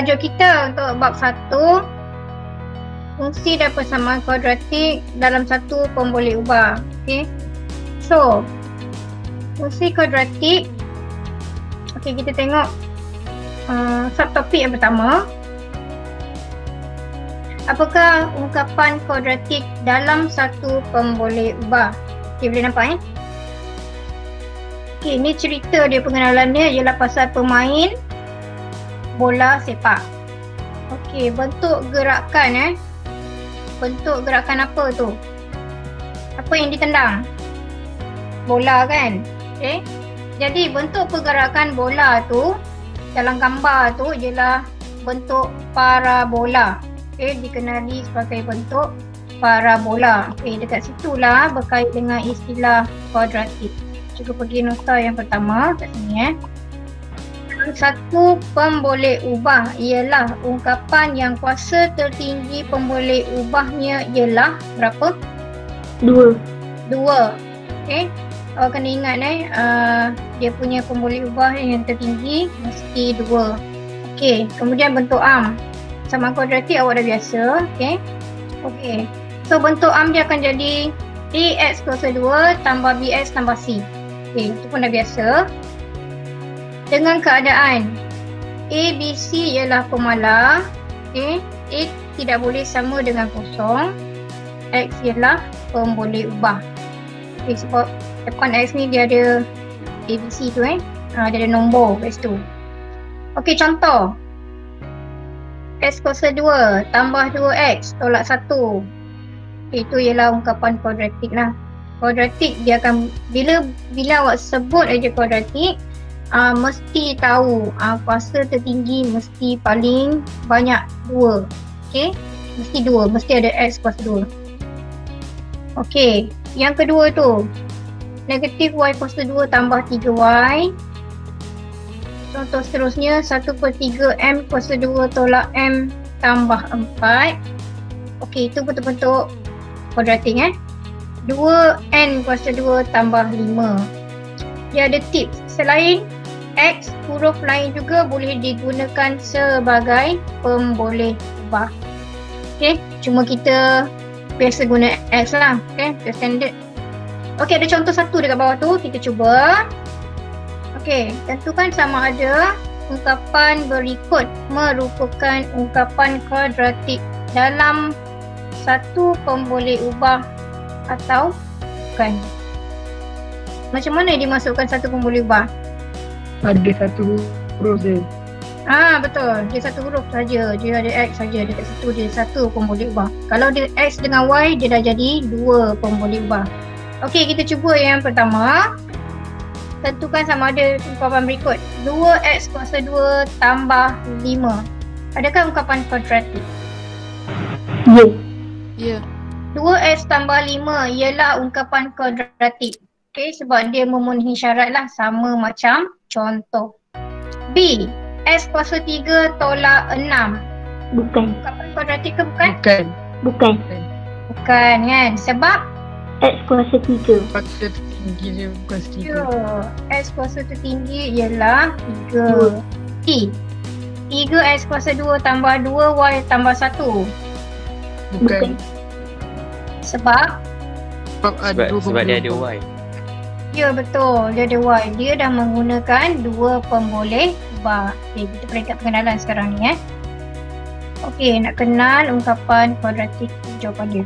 tajuk kita untuk bab 1, fungsi dan persamaan kuadratik dalam satu pemboleh ubah. Okay. So, fungsi kuadratik. Okay, kita tengok subtopik yang pertama. Apakah ungkapan kuadratik dalam satu pemboleh ubah? Okay, boleh nampak Okay, ni cerita dia, pengenalannya ialah pasal pemain bola sepak. Okay, bentuk gerakan bentuk gerakan apa tu? Apa yang ditendang? Bola kan? Okay. Jadi bentuk pergerakan bola tu dalam gambar tu ialah bentuk parabola. Okay, dikenali sebagai bentuk parabola. Okay, dekat situlah berkait dengan istilah kuadratik. Cuba pergi nota yang pertama kat sini Satu pemboleh ubah ialah ungkapan yang kuasa tertinggi pemboleh ubahnya ialah berapa? 2. Okay. Awak kena ingat dia punya pemboleh ubah yang tertinggi mesti 2. Okay. Kemudian bentuk am. Sama kuadratik awak dah biasa. Okay. Okay. So bentuk am dia akan jadi AX kuasa 2 tambah BX tambah C. Okay. Itu pun dah biasa. Dengan keadaan A, B, C ialah pemalar. Okay. A tidak boleh sama dengan kosong. X ialah pemboleh ubah. Okay, sebab depan X ni dia ada A, B, C tu dia ada nombor kat situ. Okay, contoh X kuasa 2 tambah 2X tolak 1. Okay, itu ialah ungkapan kuadratik lah. Kuadratik dia akan, bila awak sebut aja kuadratik, mesti tahu kuasa tertinggi mesti paling banyak 2. Okay, mesti 2, mesti ada X kuasa 2. Okay, yang kedua tu negatif Y kuasa 2 tambah 3Y. Contoh seterusnya 1/3 M kuasa 2 tolak M tambah 4. Okay, itu bentuk-bentuk kuadratik 2N kuasa 2 tambah 5. Dia ada tips. Selain X, huruf lain juga boleh digunakan sebagai pemboleh ubah. Okay, cuma kita biasa guna X lah. Okay, the standard. Okay, ada contoh satu dekat bawah tu, kita cuba. Okay, tentukan sama ada ungkapan berikut merupakan ungkapan kuadratik dalam satu pemboleh ubah atau bukan. Macam mana dimasukkan satu pemboleh ubah? Ada satu huruf je. Betul. Dia satu huruf saja. Dia ada X saja dekat situ, dia satu pemboleh ubah. Kalau dia X dengan Y, dia dah jadi 2 pemboleh ubah. Okey, kita cuba yang pertama. Tentukan sama ada ungkapan berikut. 2X kuasa 2 tambah 5. Adakah ungkapan kuadratik? Ya. 2X tambah 5 ialah ungkapan kuadratik. Okey, sebab dia memenuhi syarat lah, sama macam contoh. B, X kuasa 3 tolak 6. Bukan. Ungkapan kuadratik ke bukan? Bukan. Bukan kan? Sebab X kuasa 3. Kuasa tertinggi dia kuasa 3. ya, X kuasa tertinggi ialah 3. T, 3X kuasa 2 tambah 2Y tambah 1. Bukan. Sebab Sebab dia ada Y. ya betul, dia ada Y. Dia dah menggunakan 2 pemboleh ubah. Okay, kita peringkat pengenalan sekarang ni Okay, nak kenal ungkapan kuadratik, jawapan dia.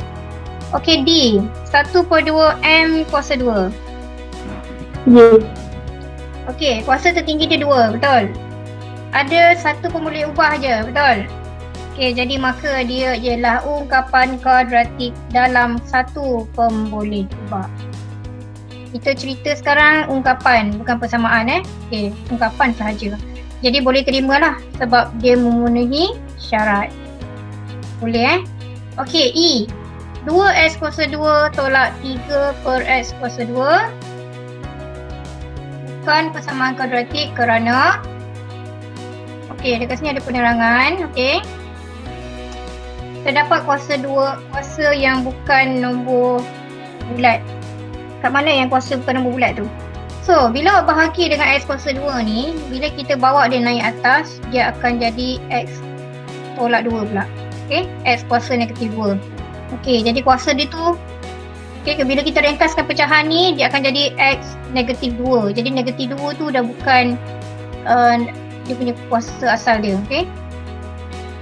Okay, D, 1/2 M kuasa 2. Ya. Okay, kuasa tertinggi dia 2, betul? Ada satu pemboleh ubah je, betul? Okay, jadi maka dia ialah ungkapan kuadratik dalam satu pemboleh ubah. Kita cerita sekarang ungkapan, bukan persamaan Okay, ungkapan sahaja. Jadi boleh terima lah sebab dia memenuhi syarat. Boleh Okay, E, 2X kuasa 2 tolak 3/X kuasa 2. Bukan persamaan kuadratik kerana okay, dekat sini ada penerangan. Okay, terdapat kuasa 2, kuasa yang bukan nombor bulat. Kat mana yang kuasa bukan nombor bulat tu? So, bila awak bahagi dengan X kuasa 2 ni, bila kita bawa dia naik atas, dia akan jadi X tolak 2 pula. Okay, X kuasa negatif 2. Okay, jadi kuasa dia tu, okay, bila kita ringkaskan pecahan ni, dia akan jadi X negatif 2. Jadi negatif 2 tu dah bukan dia punya kuasa asal dia. Okay.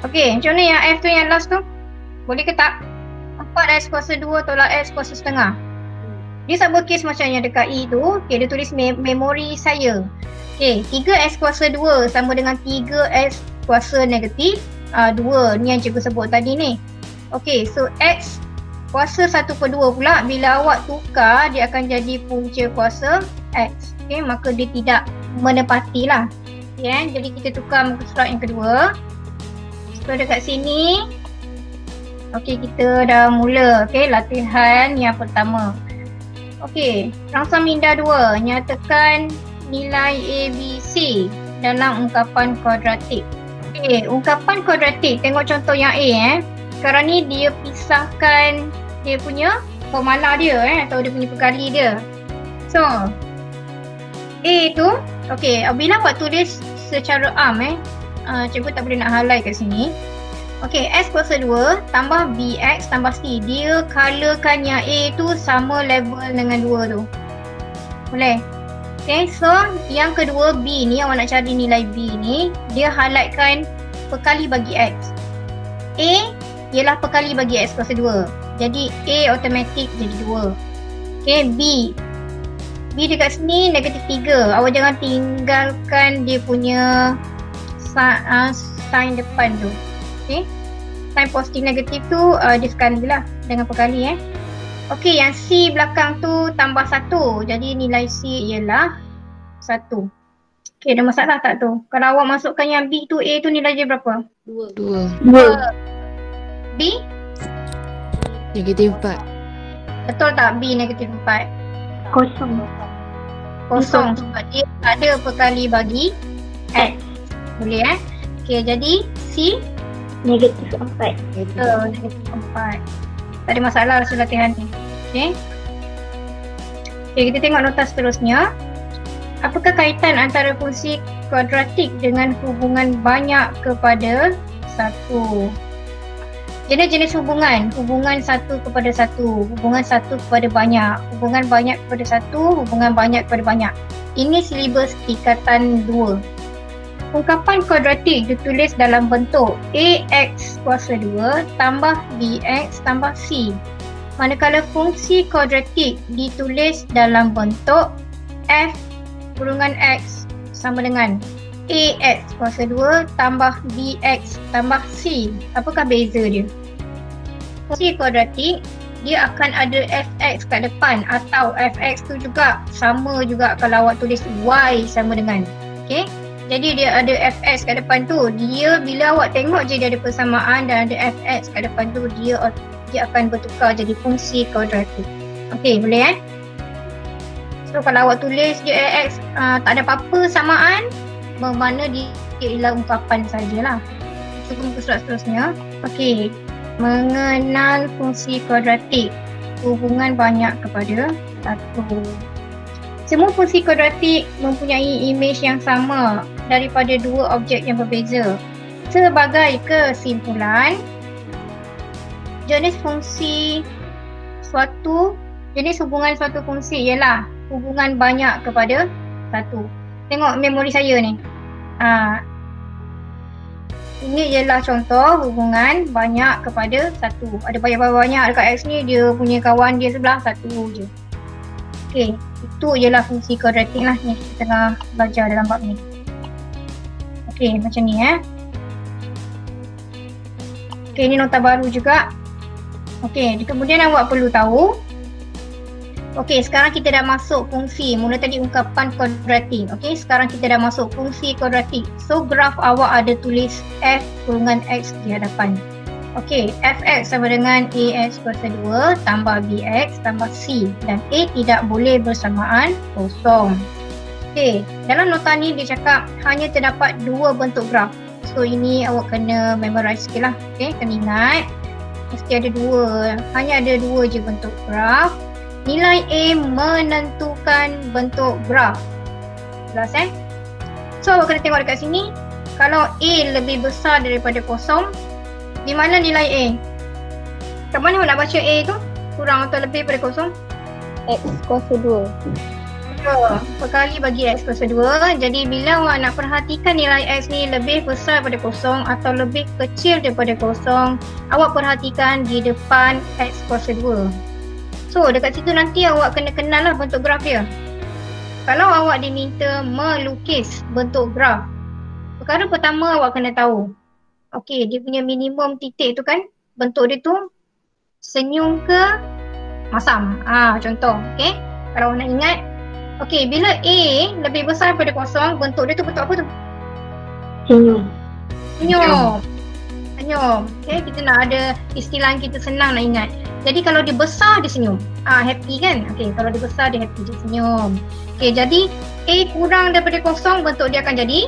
Okay, macam mana yang F tu yang last tu? Boleh ke tak? 4X kuasa 2 tolak X kuasa setengah. Dia sama kes macam yang dekat E tu. Okay, dia tulis memori saya. Okay, 3X kuasa 2 sama dengan 3X kuasa negatif 2. Ni yang cikgu sebut tadi ni. Okay, so X kuasa 1/2 pula bila awak tukar dia akan jadi punca kuasa X. Okay, maka dia tidak menepati lah. Okay, jadi kita tukar muka surat yang kedua. So dekat sini, okay, kita dah mula. Okay, latihan yang pertama. Okey, rangsa minda 2, nyatakan nilai A, B, C dalam ungkapan kuadratik. Okey, ungkapan kuadratik, tengok contoh yang A Sekarang ni dia pisahkan dia punya formula dia atau dia punya pekali dia. So, A tu, okey, bila awak tulis secara cikgu tak boleh nak highlight kat sini. Okey, X kuasa 2 tambah BX tambah C. Dia colorkan yang A tu sama level dengan 2 tu. Boleh? Okay, so yang kedua B ni, awak nak cari nilai B ni, dia highlightkan pekali bagi X. A ialah pekali bagi X kuasa 2. Jadi A automatik jadi 2. Okay, B. B dekat sini negatif 3. Awak jangan tinggalkan dia punya sign depan tu. Okay, sign positif negatif tu dia sekali lah dengan perkali Okay, yang C belakang tu tambah 1. Jadi nilai C ialah 1. Okay, ada masalah tak tu? Kalau awak masukkan yang B tu, A tu nilai dia berapa? 2. B? Negatif 4. Betul tak B negatif 4? Kosong. Kosong sebab dia ada perkali bagi X. Boleh Okay, jadi C? Negatif 4. Negatif 4. Tak ada masalah hasil latihan ni. Okay. Okay, kita tengok nota seterusnya. Apakah kaitan antara fungsi kuadratik dengan hubungan banyak kepada satu? Jenis-jenis hubungan. Hubungan satu kepada satu. Hubungan satu kepada banyak. Hubungan banyak kepada satu. Hubungan banyak kepada banyak. Ini silibus tingkatan 2. Ungkapan kuadratik ditulis dalam bentuk AX kuasa 2 tambah BX tambah C. Manakala fungsi kuadratik ditulis dalam bentuk F kurungan X sama dengan AX kuasa 2 tambah BX tambah C. Apakah beza dia? Fungsi kuadratik dia akan ada Fx kat depan atau Fx tu juga sama juga kalau awak tulis Y sama dengan. Okay. Jadi dia ada Fx kat depan tu. Dia bila awak tengok je dia ada persamaan dan ada Fx kat depan tu, dia akan bertukar jadi fungsi kuadratik. Okey, boleh So kalau awak tulis je Ax tak ada apa-apa samaan, bermakna dia ialah ungkapan sajalah. Cuba muka surat seterusnya. Okey, mengenal fungsi kuadratik. Hubungan banyak kepada satu. Semua fungsi kuadratik mempunyai imej yang sama daripada dua objek yang berbeza. Sebagai kesimpulan, jenis hubungan suatu fungsi ialah hubungan banyak kepada satu. Tengok memori saya ni. Ini ialah contoh hubungan banyak kepada satu. Ada banyak-banyak dekat X ni, dia punya kawan dia sebelah satu je. Okey, itu ialah fungsi kuadratik lah yang kita tengah belajar dalam bab ni. Okey, macam ni Okey, ni nota baru juga. Okey, kemudian awak perlu tahu. Okey, sekarang kita dah masuk fungsi. Mula tadi ungkapan kuadratik. Okey, sekarang kita dah masuk fungsi kuadratik. So, graf awak ada tulis F kurungan X di hadapan. Okey, Fx sama dengan Ax kuasa 2 tambah Bx tambah C. Dan A tidak boleh bersamaan kosong. Okey, dalam nota ni dia cakap hanya terdapat dua bentuk graf. So, ini awak kena memorize sikit lah. Okey, kena ingat. Mesti ada dua. Hanya ada dua je bentuk graf. Nilai A menentukan menentukan bentuk graf. Jelas So awak kena tengok dekat sini. Kalau A lebih besar daripada kosong, di mana nilai A? Kat mana awak nak baca A tu? Kurang atau lebih daripada kosong? X kuasa 2. Perkali bagi X kuasa 2. Jadi bila awak nak perhatikan nilai X ni lebih besar daripada kosong atau lebih kecil daripada kosong, awak perhatikan di depan X kuasa 2. So dekat situ nanti awak kena kenal lah bentuk graf dia. Kalau awak diminta melukis bentuk graf, perkara pertama awak kena tahu, okey, dia punya minimum titik tu kan, bentuk dia tu senyum ke masam. Contoh, okey. Kalau awak nak ingat, okey, bila A lebih besar daripada kosong, bentuk dia tu bentuk apa tu? Senyum. Senyum. Okey, kita nak ada istilah kita senang nak ingat. Jadi kalau dia besar dia senyum. Happy kan? Okey, kalau dia besar dia happy, dia senyum. Okey, jadi A kurang daripada kosong, bentuk dia akan jadi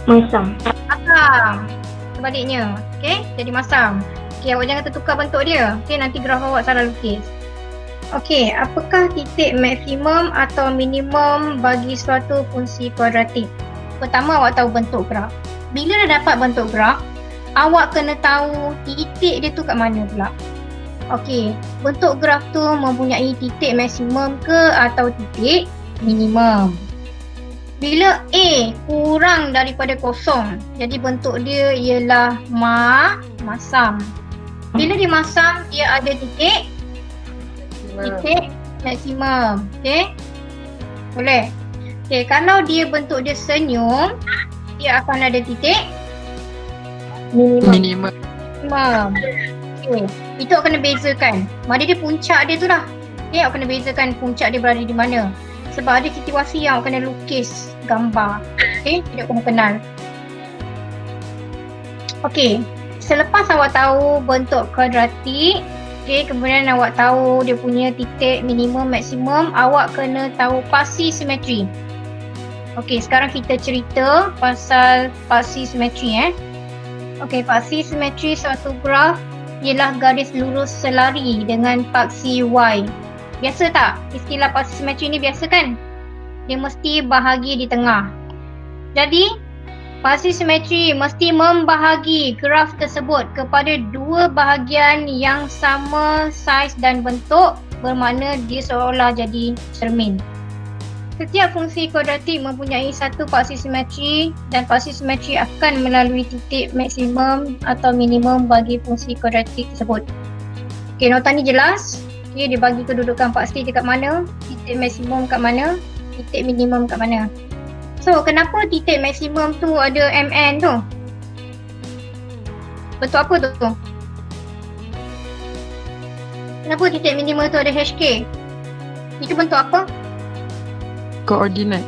Masam. masam. Sebaliknya, okey, jadi masam. Okey, awak jangan tertukar bentuk dia. Okey, nanti graf awak salah lukis. Okey, apakah titik maksimum atau minimum bagi suatu fungsi kuadratik? Pertama, awak tahu bentuk graf. Bila dah dapat bentuk graf, awak kena tahu titik dia tu kat mana pula. Okey, bentuk graf tu mempunyai titik maksimum ke atau titik minimum. Bila A kurang daripada kosong, jadi bentuk dia ialah masam. Bila dia masam, dia ada titik maksimum. Okey? Boleh? Okey, kalau dia bentuk dia senyum, dia akan ada titik Minimum. Okay. Itu awak kena bezakan. Mana dia puncak dia tu lah. Okay, awak kena bezakan puncak dia berada di mana. Sebab ada situasi yang awak kena lukis gambar. Okay, tidak kena kenal. Okay, selepas awak tahu bentuk kuadratik, okay, kemudian awak tahu dia punya titik minimum maksimum, awak kena tahu paksi simetri. Okay, sekarang kita cerita pasal paksi simetri. Okay, paksi simetri suatu graf ialah garis lurus selari dengan paksi Y. Biasa tak? Istilah paksi simetri ni biasa kan? Dia mesti bahagi di tengah. Jadi, paksi simetri mesti membahagi graf tersebut kepada dua bahagian yang sama saiz dan bentuk, bermakna dia seolah jadi cermin. Setiap fungsi kuadratik mempunyai satu paksi simetri dan paksi simetri akan melalui titik maksimum atau minimum bagi fungsi kuadratik tersebut. Okey, nota ni jelas. Okey, dia bagi kedudukan paksi dekat mana, titik maksimum kat mana, titik minimum kat mana. So, kenapa titik maksimum tu ada MN tu? Bentuk apa tu? Kenapa titik minimum tu ada HK? Itu bentuk apa? Koordinat.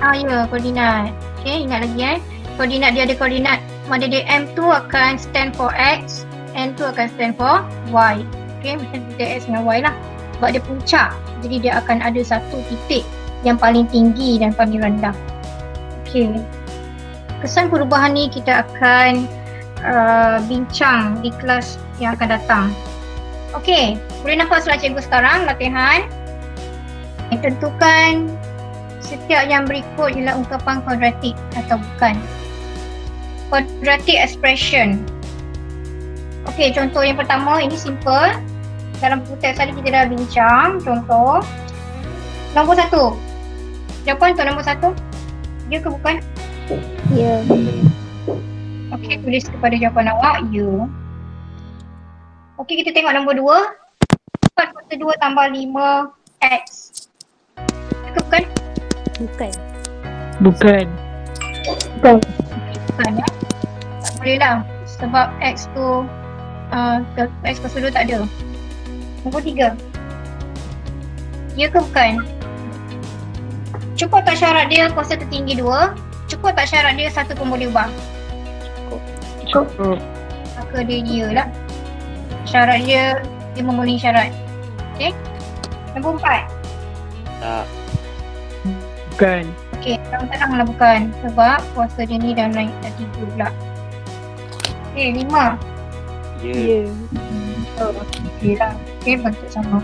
Ya, koordinat. Okay, ingat lagi koordinat dia ada koordinat. Mana dia M tu akan stand for X, N tu akan stand for Y. Okay, macam titik X dengan Y lah. Sebab dia puncak, jadi dia akan ada satu titik yang paling tinggi dan paling rendah. Okay, kesan perubahan ni kita akan bincang di kelas yang akan datang. Okay, boleh nampak slide cikgu sekarang, latihan. Tentukan setiap yang berikut ialah ungkapan kuadratik atau bukan. Quadratic expression. Okey, contoh yang pertama ini simple. Dalam buku teks tadi kita dah bincang. Contoh nombor 1. Jawapan untuk nombor 1, ya ke bukan? Ya. Okey, tulis kepada jawapan awak, ya. Okey, kita tengok nombor 2. 4 kuasa 2 tambah 5x. Ya ke bukan? Bukan. Bukan. Bukan ya. Tak boleh lah. Sebab x tu x kuasa 2 tak ada. Nombor 3. Ya ke bukan? Cukup tak syarat dia kuasa tertinggi 2? Cukup tak syarat dia 1 pun boleh ubah? Cukup. Maka dia ya lah. Syarat dia memenuhi syarat. Okay. Nombor 4. Tak. Bukan. Okay, terang-terang lah bukan. Sebab kuasa dia ni dah naik dah 3 pula. Okay, 5. Ya. Okay lah. Okay, bentuk sama.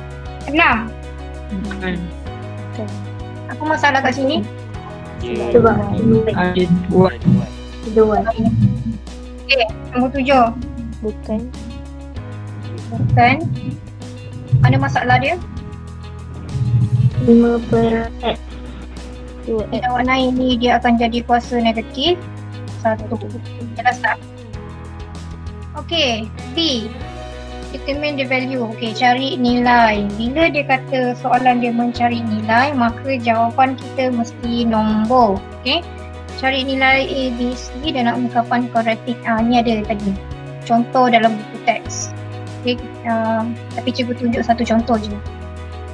6. Bukan. Bukan. Apa masalah kat sini? Ya. Sebab Ada dua. dua. Okay, nombor 7. Bukan. Bukan. Mana masalah dia? 5/X. 2X. Kita warnai ni dia akan jadi kuasa negatif 1. Jelas tak? Okay, B. Determine the value. Okay, cari nilai. Bila dia kata soalan dia mencari nilai, maka jawapan kita mesti nombor. Okay, cari nilai A, B, C dan nak ungkapan kuadratik. Ni ada tadi contoh dalam buku teks. Okay, tapi cikgu tunjuk satu contoh je.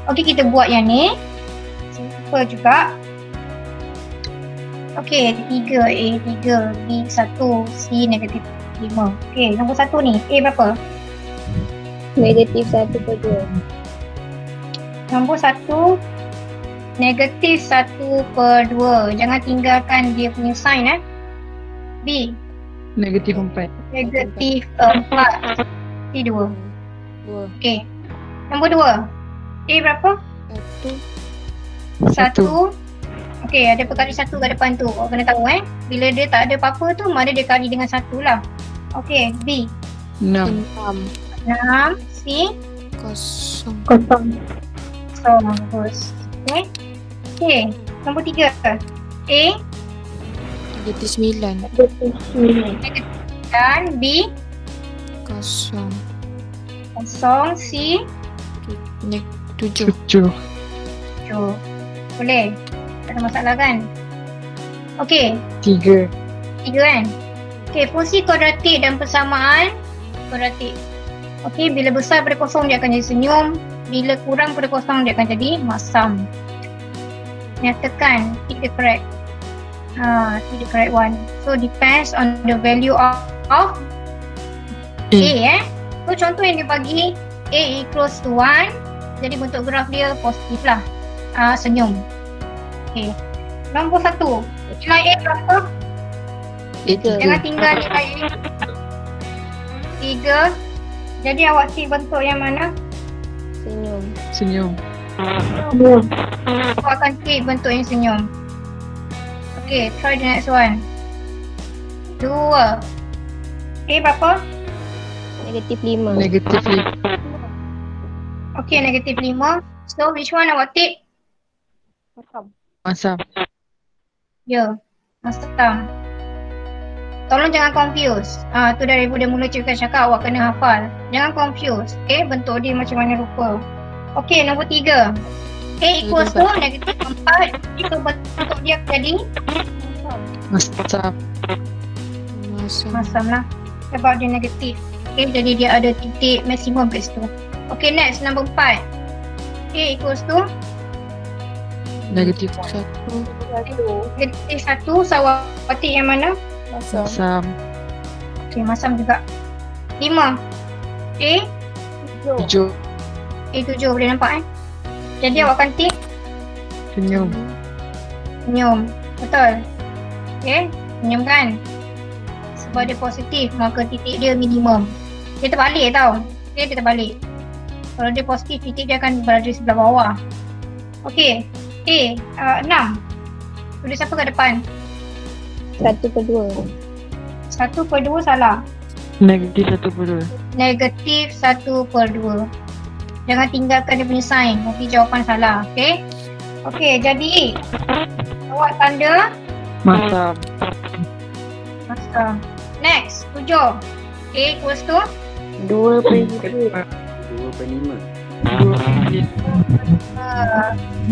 Okay, kita buat yang ni. Simple juga. Okay, 3A, 3, B, 1, C, negatif 5. Okay, nombor 1 ni. A berapa? Negatif 1/2. Nombor 1, negatif 1/2. Jangan tinggalkan dia punya sign B, Negatif 4. negatif 4. C 2. 2. Okay. Nombor 2. A berapa? 1. Okay, ada perkali 1 kat depan tu. Awak kena tahu bila dia tak ada apa-apa tu, mana dia kali dengan 1 lah. Okay, B 6. 6. C Kosong. Kosong. bagus. Okay. Okay, nombor 3. A Negatif 9. Negatif 9. dan B Kosong. 0. C 7. 7. 7. Boleh? Tak ada masalah kan? Okay, 3. 3 kan? Okay, fungsi kuadratik dan persamaan kuadratik. Okay, bila besar pada kosong dia akan jadi senyum. Bila kurang pada kosong dia akan jadi masam. Nyatakan, tick the correct. Tick the correct one. So, depends on the value of A So, contoh yang dia bagi A equals to 1. Jadi bentuk graf dia positif lah. Senyum. Okay. Nombor 1. Nilai A berapa? 3. Jangan tinggal nilai A. 3. Jadi awak tick bentuk yang mana? Senyum. Senyum. Awak akan tick bentuk yang senyum. Okay, try the next one. 2. A berapa? Negatif 5. Negatif 5. Okay, negatif 5. So, which one awak tick? Masam. Ya, masam. Tolong jangan confuse. Tu daripada mula cikgu cakap awak kena hafal. Jangan confuse. Okay, bentuk dia macam mana rupa. Okay, nombor 3. A equals to negatif 4. Jika bentuk dia jadi Masam. Masam. masam lah. Sebab dia negatif. Okay, jadi dia ada titik maksimum kat situ. Okay, next, nombor 4. A equals to Negatif 1. negatif 1. So, awak titik yang mana? Masam. Okay, masam juga. 5. A 7. A 7 boleh nampak Jadi awak akan tick Senyum. senyum. Betul? Okay, senyum kan? Sebab dia positif, maka titik dia minimum. Dia terbalik tau. Okay, dia terbalik. Kalau dia positif, titik dia akan berada di sebelah bawah. Okay, A 6. Tulis apa kat depan? 1/2. 1/2 salah. Negatif 1/2. Negatif 1/2. Jangan tinggalkan dia punya sign. Nanti jawapan salah. Okay? Okay, jadi awak tanda Masam. masam. Next, 7. A equals to 2/5. 2/5.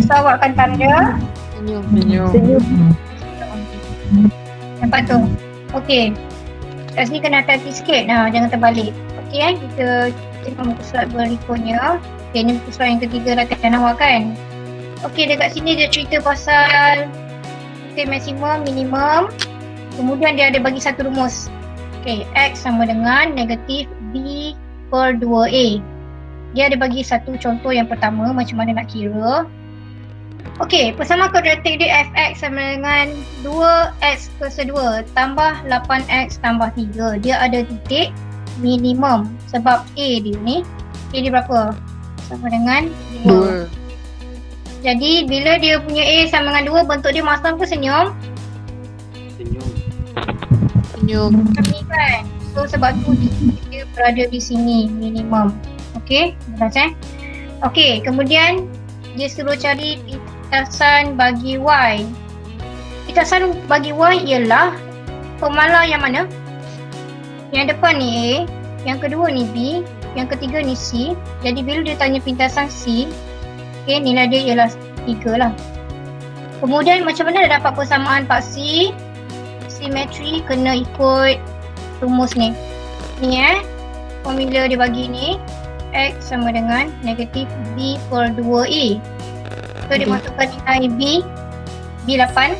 so awak akan tanda Senyum. Senyum. Senyum. nampak tu. Okay. Kat sini kena hati-hati sikit. Jangan terbalik. Okay kita tengok muka surat berikutnya. Okay, ni muka surat yang ketiga latihan awak kan. Okay, dekat sini dia cerita pasal titik maksimum, minimum. Kemudian dia ada bagi satu rumus. Okay, X sama dengan negatif B/2A. Dia ada bagi satu contoh yang pertama macam mana nak kira. Okey, persamaan kuadratik dia fx sama dengan 2x², tambah 8x tambah 3. Dia ada titik minimum sebab A dia ni. A dia berapa? Sama dengan 2. Jadi bila dia punya A sama dengan 2, bentuk dia masam ke senyum? Senyum. Senyum. Ni kan. So sebab tu dia berada di sini minimum. Okey, jelas Okey, kemudian dia suruh cari pintasan bagi Y. Pintasan bagi Y ialah formula yang mana? Yang depan ni A, yang kedua ni B, yang ketiga ni C. Jadi bila dia tanya pintasan C, okey, nilai dia ialah 3 lah. Kemudian macam mana dia dapat persamaan paksi? Simetri kena ikut rumus ni. Ni formula dia bagi ni, X sama dengan negatif B per 2A. So dia masukkan nilai B, B8,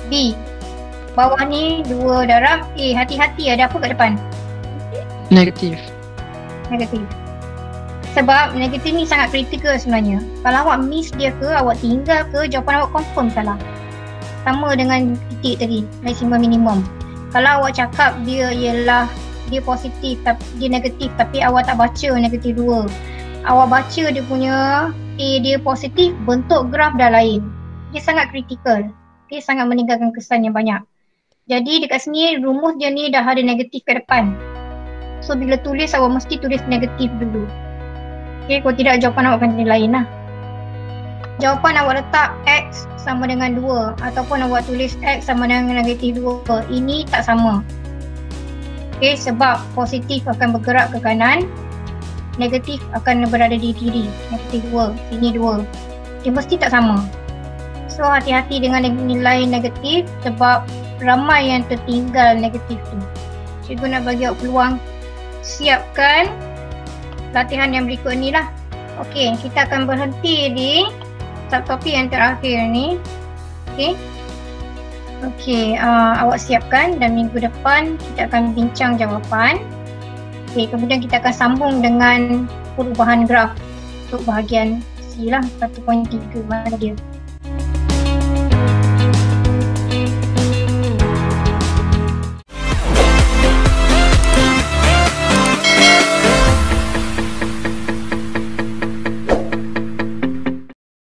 B. Bawah ni 2 darab A. Hati-hati ada apa kat depan? Negatif. Negatif. Sebab negatif ni sangat kritikal sebenarnya. Kalau awak miss dia ke, awak tinggal ke, jawapan awak confirm salah. Sama dengan titik tadi, maksimum minimum. Kalau awak cakap dia ialah dia positif, dia negatif tapi awak tak baca negatif 2. Awak baca dia punya A dia positif, bentuk graf dah lain. Dia sangat kritikal. Dia sangat meninggalkan kesan yang banyak. Jadi dekat sini rumus dia ni dah ada negatif kat depan. So bila tulis awak mesti tulis negatif dulu. Okay, kalau tidak jawapan awak akan jadi lain lah. Jawapan awak letak X sama dengan 2 ataupun awak tulis X sama dengan negatif 2. Ini tak sama. Okay, sebab positif akan bergerak ke kanan, negatif akan berada di kiri. Negatif 2, sini 2. Dia mesti tak sama. So hati-hati dengan nilai negatif sebab ramai yang tertinggal negatif tu. Cikgu nak bagi awak peluang siapkan latihan yang berikut ni lah. Okey, kita akan berhenti di subtopik yang terakhir ni. Okey, awak siapkan dan minggu depan kita akan bincang jawapan. Okey, kemudian kita akan sambung dengan perubahan graf untuk bahagian C lah, 1.3 mana dia.